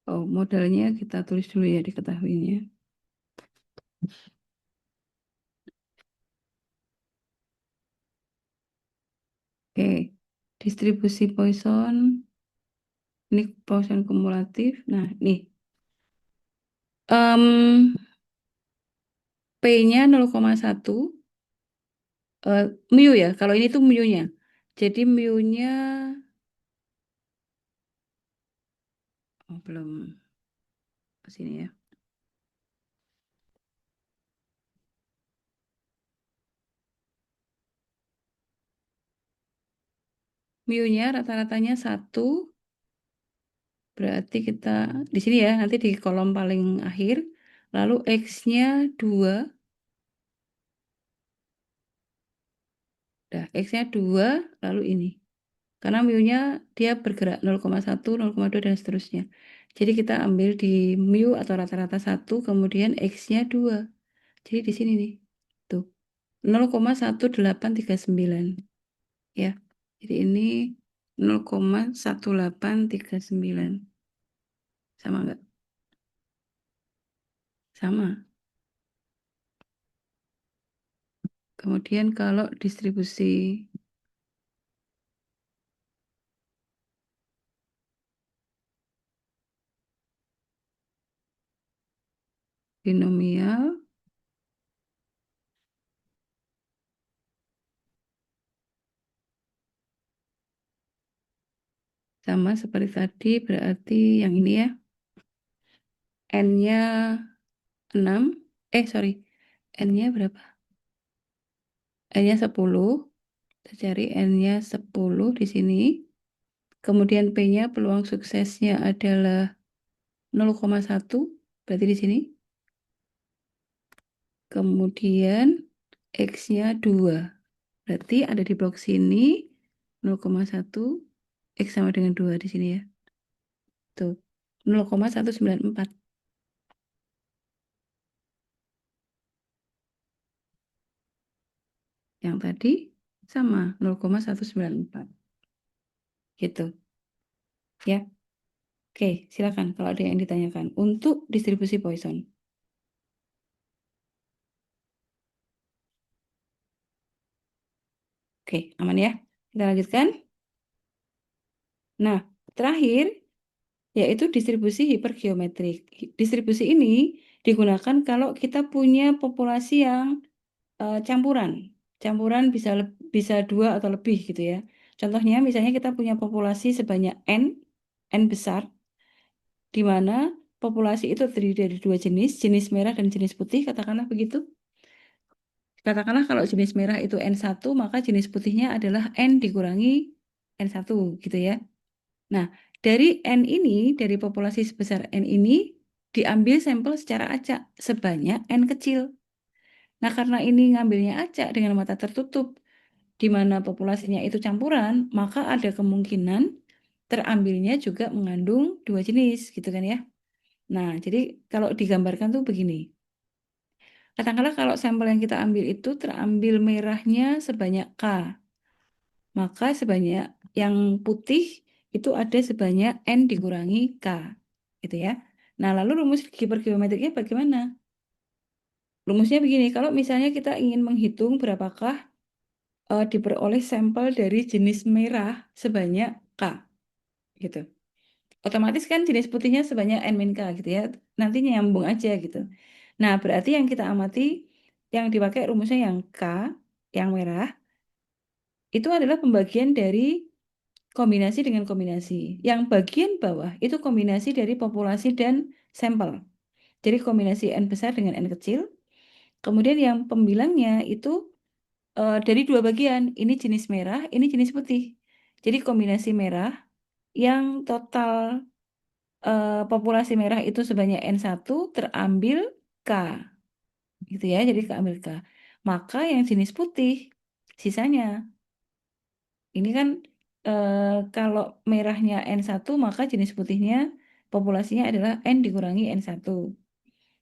Oh, modalnya kita tulis dulu ya diketahuinya. Oke, distribusi Poisson, ini Poisson kumulatif. Nah, nih, em, P-nya 0,1, mu ya, kalau ini tuh mu-nya. Jadi mu-nya, oh belum ke sini ya. Mu-nya rata-ratanya 1, berarti kita di sini ya, nanti di kolom paling akhir. Lalu X-nya 2, dah X-nya 2, lalu ini. Karena mu-nya dia bergerak 0,1, 0,2 dan seterusnya. Jadi kita ambil di mu atau rata-rata 1, kemudian X-nya 2. Jadi di sini nih. Tuh. 0,1839 ya. Jadi ini 0,1839. Sama enggak? Sama. Kemudian kalau distribusi binomial sama seperti tadi, berarti yang ini ya, N-nya 6, sorry, N-nya berapa? N-nya 10, kita cari N-nya 10 di sini. Kemudian P-nya peluang suksesnya adalah 0,1, berarti di sini. Kemudian X-nya 2, berarti ada di blok sini 0,1, X sama dengan 2 di sini ya. Tuh, 0,194. Yang tadi sama 0,194. Gitu. Ya. Oke, silakan kalau ada yang ditanyakan. Untuk distribusi Poisson. Oke, aman ya. Kita lanjutkan. Nah, terakhir yaitu distribusi hipergeometrik. Distribusi ini digunakan kalau kita punya populasi yang campuran. Campuran bisa dua atau lebih gitu ya. Contohnya misalnya kita punya populasi sebanyak N besar, di mana populasi itu terdiri dari dua jenis, jenis merah dan jenis putih, katakanlah begitu. Katakanlah kalau jenis merah itu N1, maka jenis putihnya adalah N dikurangi N1 gitu ya. Nah, dari N ini, dari populasi sebesar N ini, diambil sampel secara acak sebanyak N kecil. Nah, karena ini ngambilnya acak dengan mata tertutup, di mana populasinya itu campuran, maka ada kemungkinan terambilnya juga mengandung dua jenis, gitu kan ya. Nah, jadi kalau digambarkan tuh begini. Katakanlah kalau sampel yang kita ambil itu terambil merahnya sebanyak K, maka sebanyak yang putih itu ada sebanyak N dikurangi K, gitu ya. Nah, lalu rumus hipergeometriknya bagaimana? Rumusnya begini, kalau misalnya kita ingin menghitung berapakah diperoleh sampel dari jenis merah sebanyak K, gitu. Otomatis kan jenis putihnya sebanyak N-K gitu ya. Nantinya nyambung aja gitu. Nah, berarti yang kita amati yang dipakai rumusnya yang K, yang merah, itu adalah pembagian dari kombinasi dengan kombinasi. Yang bagian bawah itu kombinasi dari populasi dan sampel. Jadi kombinasi N besar dengan N kecil. Kemudian yang pembilangnya itu dari dua bagian. Ini jenis merah, ini jenis putih. Jadi kombinasi merah yang total populasi merah itu sebanyak N1 terambil K. Gitu ya, jadi keambil K. Maka yang jenis putih sisanya. Ini kan kalau merahnya N1 maka jenis putihnya populasinya adalah N dikurangi N1.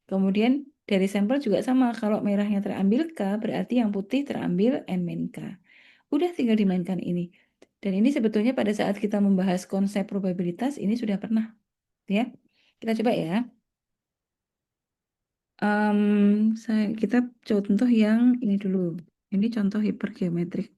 Kemudian dari sampel juga sama. Kalau merahnya terambil K berarti yang putih terambil N-K. Udah tinggal dimainkan ini. Dan ini sebetulnya pada saat kita membahas konsep probabilitas ini sudah pernah ya. Kita coba ya. Kita contoh yang ini dulu. Ini contoh hipergeometrik.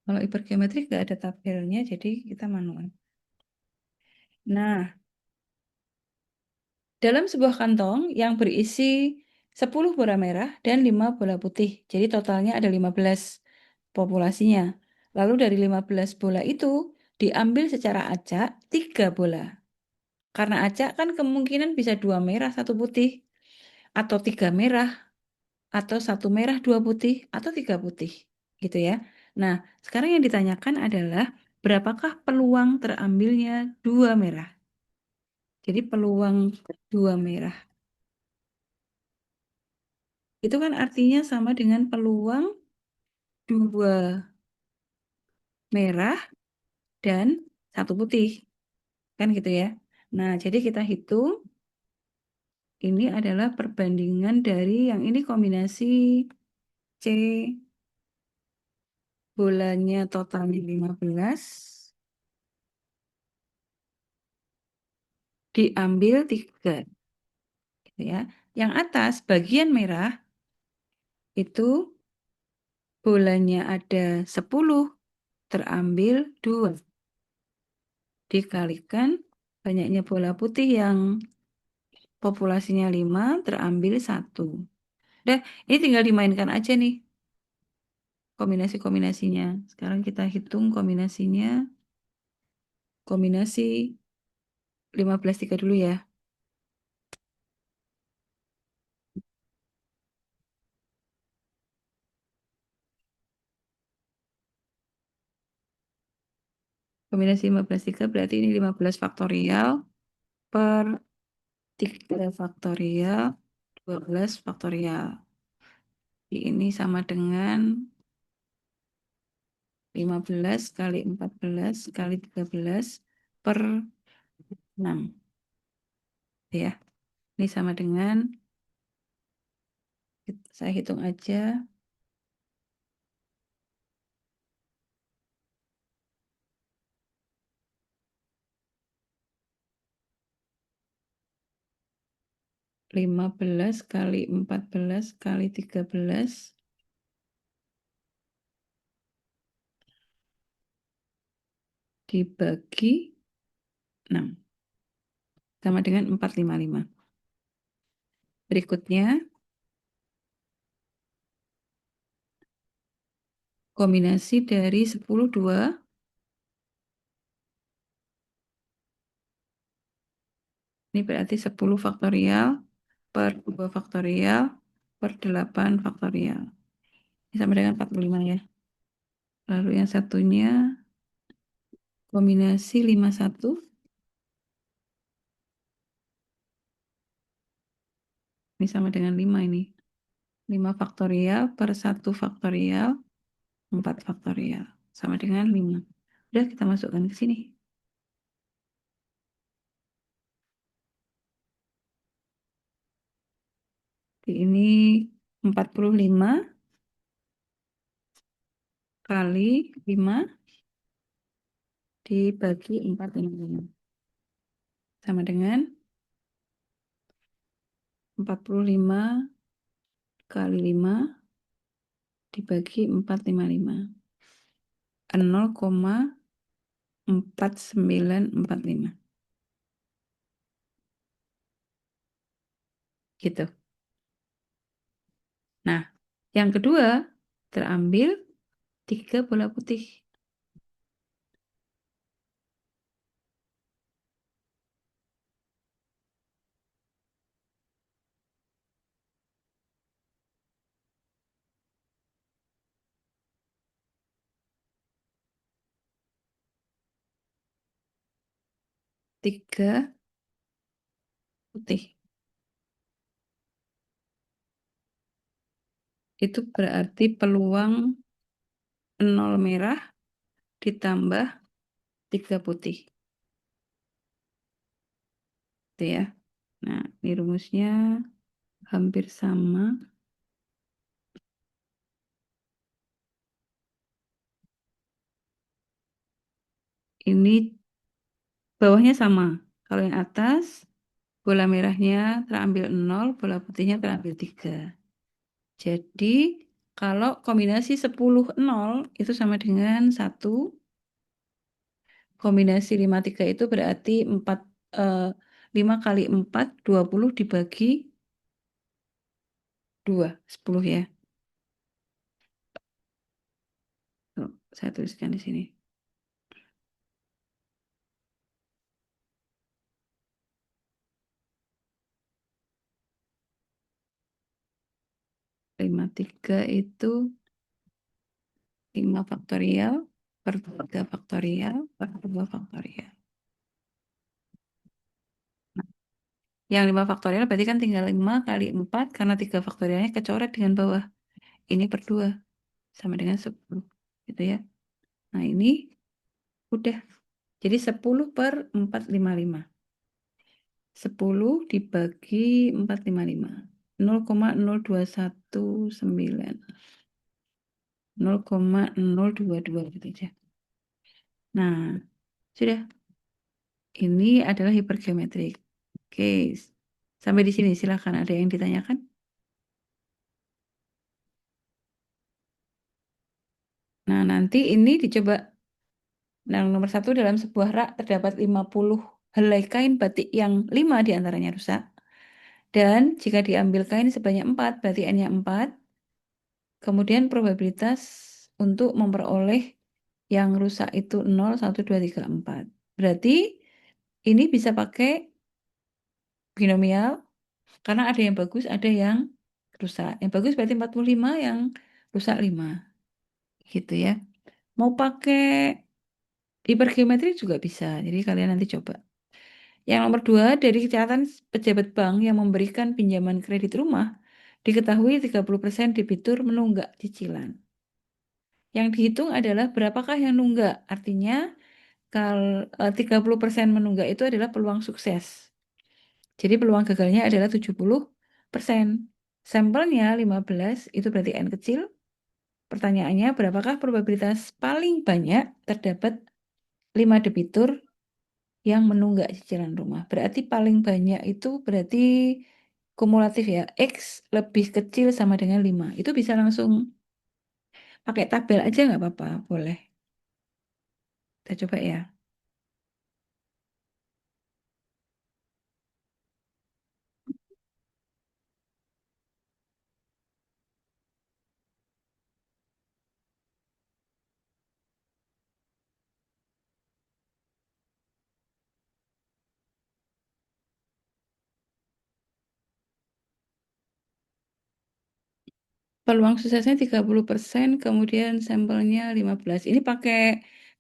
Kalau hipergeometrik nggak ada tabelnya, jadi kita manual. Nah, dalam sebuah kantong yang berisi 10 bola merah dan 5 bola putih. Jadi totalnya ada 15 populasinya. Lalu dari 15 bola itu diambil secara acak 3 bola. Karena acak kan kemungkinan bisa 2 merah, 1 putih. Atau 3 merah, atau 1 merah, 2 putih, atau 3 putih. Gitu ya. Nah, sekarang yang ditanyakan adalah berapakah peluang terambilnya 2 merah? Jadi peluang 2 merah. Itu kan artinya sama dengan peluang 2 merah dan 1 putih. Kan gitu ya. Nah, jadi kita hitung ini adalah perbandingan dari yang ini kombinasi C, bolanya totalnya 15, diambil 3. Gitu ya. Yang atas bagian merah itu bolanya ada 10, terambil 2. Dikalikan banyaknya bola putih yang populasinya 5, terambil 1. Udah, ini tinggal dimainkan aja nih kombinasi-kombinasinya. Sekarang kita hitung kombinasinya. Kombinasi 15 3 dulu ya. Kombinasi 15 3 berarti ini 15 faktorial per 3 faktorial, 12 faktorial. Ini sama dengan 15 kali 14 kali 13 per 6. Ya, ini sama dengan, saya hitung aja, 15 kali 14 kali 13 dibagi 6. Sama dengan 455. Berikutnya, kombinasi dari 10 2. Ini berarti 10 faktorial per 2 faktorial per 8 faktorial. Ini sama dengan 45 ya. Lalu yang satunya kombinasi 51. Ini sama dengan 5 ini. 5 faktorial per 1 faktorial 4 faktorial. Sama dengan 5. Udah kita masukkan ke sini. Ini 45 kali 5 dibagi 455. Sama dengan 45 kali 5 dibagi 455. 0,4945. Gitu. Nah, yang kedua terambil 3 bola putih. Tiga putih. Itu berarti peluang 0 merah ditambah 3 putih. Itu ya. Nah, ini rumusnya hampir sama. Ini bawahnya sama. Kalau yang atas, bola merahnya terambil 0, bola putihnya terambil 3. Jadi, kalau kombinasi 10 0 itu sama dengan 1. Kombinasi 5 3 itu berarti 5 kali 4, 20 dibagi 2, 10 ya. Tuh, saya tuliskan di sini. 5 3 itu 5 faktorial per 3 faktorial per 2 faktorial. Nah, yang 5 faktorial berarti kan tinggal 5 kali 4 karena 3 faktorialnya kecoret dengan bawah. Ini per 2 sama dengan 10. Gitu ya. Nah, ini udah. Jadi 10 per 455. 10 dibagi 455. 0,0219. 0,022 gitu aja. Nah, sudah. Ini adalah hipergeometrik. Oke. Sampai di sini silakan, ada yang ditanyakan? Nah, nanti ini dicoba. Nah, nomor satu dalam sebuah rak terdapat 50 helai kain batik yang 5 diantaranya rusak. Dan jika diambil kain sebanyak 4, berarti N-nya 4. Kemudian probabilitas untuk memperoleh yang rusak itu 0, 1, 2, 3, 4. Berarti ini bisa pakai binomial karena ada yang bagus, ada yang rusak. Yang bagus berarti 45, yang rusak 5. Gitu ya. Mau pakai hipergeometri juga bisa. Jadi kalian nanti coba. Yang nomor 2, dari catatan pejabat bank yang memberikan pinjaman kredit rumah, diketahui 30% debitur menunggak cicilan. Yang dihitung adalah berapakah yang nunggak. Artinya, kalau 30% menunggak itu adalah peluang sukses. Jadi peluang gagalnya adalah 70%. Sampelnya 15, itu berarti N kecil. Pertanyaannya, berapakah probabilitas paling banyak terdapat 5 debitur yang menunggak cicilan rumah? Berarti paling banyak itu berarti kumulatif ya. X lebih kecil sama dengan 5. Itu bisa langsung pakai tabel aja nggak apa-apa, boleh. Kita coba ya. Peluang suksesnya 30%, kemudian sampelnya 15. Ini pakai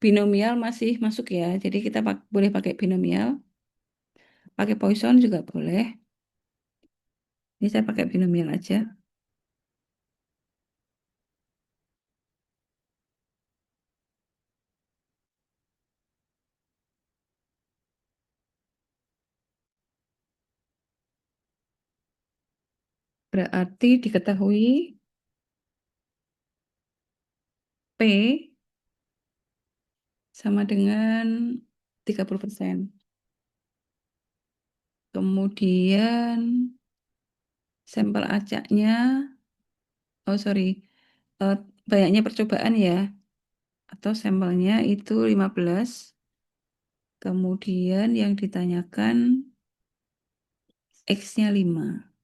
binomial masih masuk ya. Jadi kita boleh pakai binomial. Pakai Poisson juga boleh. Ini saya pakai binomial aja. Berarti diketahui P sama dengan 30%. Kemudian sampel acaknya, oh sorry, eh, banyaknya percobaan ya. Atau sampelnya itu 15. Kemudian yang ditanyakan X-nya 5.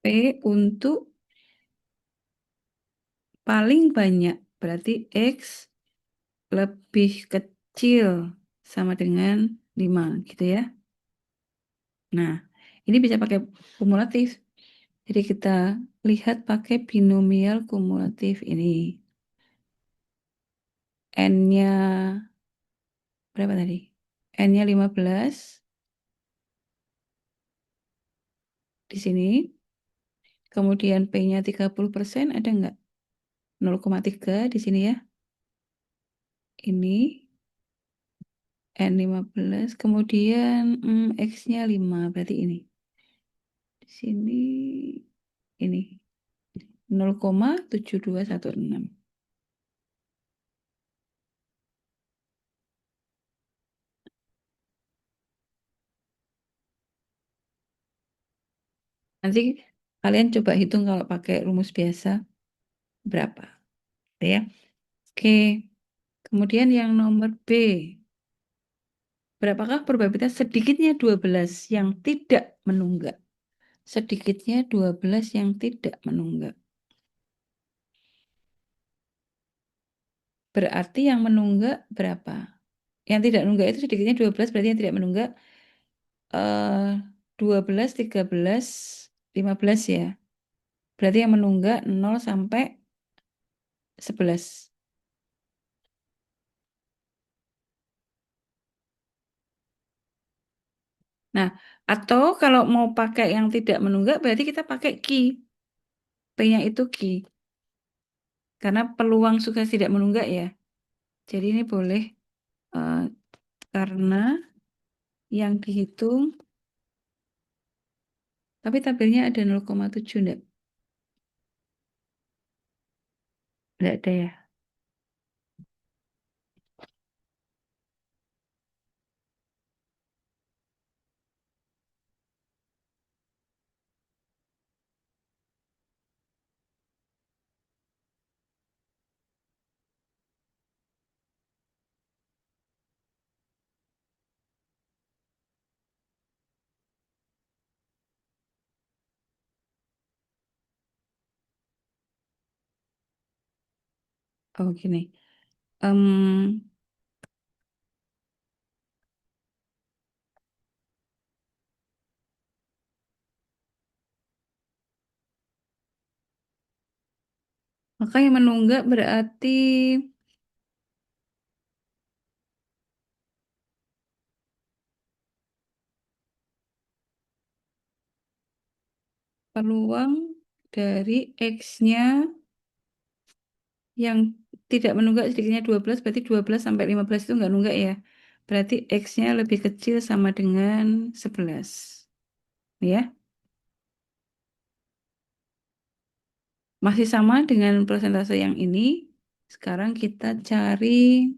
P untuk paling banyak. Berarti X lebih kecil sama dengan 5 gitu ya. Nah, ini bisa pakai kumulatif. Jadi kita lihat pakai binomial kumulatif ini. N-nya berapa tadi? N-nya 15 di sini. Kemudian P-nya 30%, ada nggak? 0,3 di sini ya. Ini N15. Kemudian X-nya 5. Berarti ini. Di sini ini 0,7216. Nanti kalian coba hitung kalau pakai rumus biasa berapa. Ya. Oke. Kemudian yang nomor B. Berapakah probabilitas sedikitnya 12 yang tidak menunggak? Sedikitnya 12 yang tidak menunggak. Berarti yang menunggak berapa? Yang tidak menunggak itu sedikitnya 12, berarti yang tidak menunggak 12, 13, 15 ya. Berarti yang menunggak 0 sampai 11. Nah, atau kalau mau pakai yang tidak menunggak, berarti kita pakai key. P-nya itu key. Karena peluang sukses tidak menunggak ya. Jadi ini boleh eh, karena yang dihitung, tapi tabelnya ada 0,7 enggak? Enggak ada ya. Oh, gini. Em, maka yang menunggak berarti peluang dari X-nya yang tidak menunggak sedikitnya 12, berarti 12 sampai 15 itu nggak nunggak ya. Berarti X-nya lebih kecil sama dengan 11. Ya, masih sama dengan persentase yang ini. Sekarang kita cari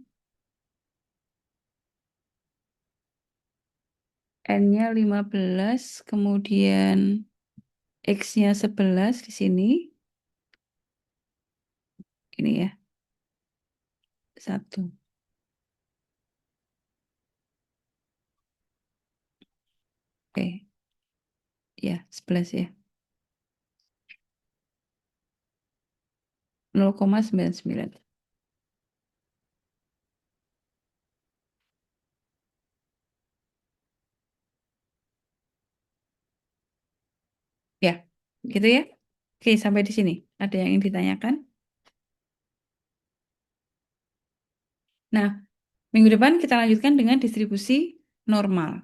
N-nya 15, kemudian X-nya 11 di sini. Ini ya, 1. Oke, ya 11 ya. 0,99. Ya, gitu ya. Oke, sampai di sini. Ada yang ingin ditanyakan? Nah, minggu depan kita lanjutkan dengan distribusi normal.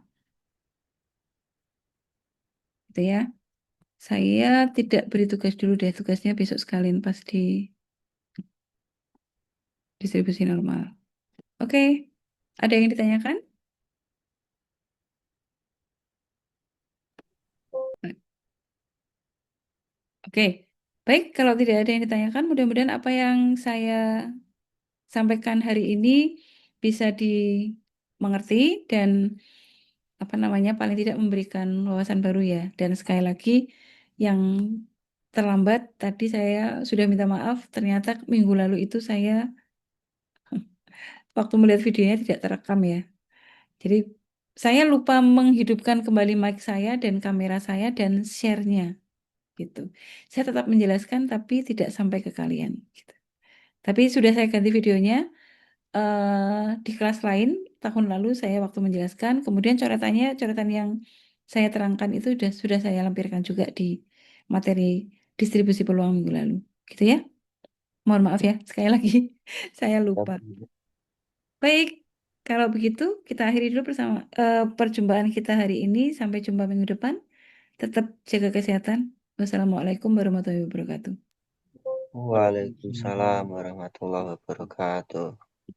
Gitu ya. Saya tidak beri tugas dulu deh. Tugasnya besok sekalian pas di distribusi normal. Oke, ada yang ditanyakan? Oke, baik. Kalau tidak ada yang ditanyakan, mudah-mudahan apa yang saya sampaikan hari ini bisa dimengerti dan apa namanya paling tidak memberikan wawasan baru ya. Dan sekali lagi yang terlambat tadi saya sudah minta maaf. Ternyata minggu lalu itu saya waktu melihat videonya tidak terekam ya. Jadi saya lupa menghidupkan kembali mic saya dan kamera saya dan share-nya gitu. Saya tetap menjelaskan tapi tidak sampai ke kalian. Gitu. Tapi sudah saya ganti videonya di kelas lain tahun lalu saya waktu menjelaskan. Kemudian coretannya, coretan yang saya terangkan itu sudah saya lampirkan juga di materi distribusi peluang minggu lalu. Gitu ya. Mohon maaf ya, sekali lagi saya lupa. Baik, kalau begitu kita akhiri dulu bersama perjumpaan kita hari ini. Sampai jumpa minggu depan. Tetap jaga kesehatan. Wassalamualaikum warahmatullahi wabarakatuh. Waalaikumsalam warahmatullahi wabarakatuh.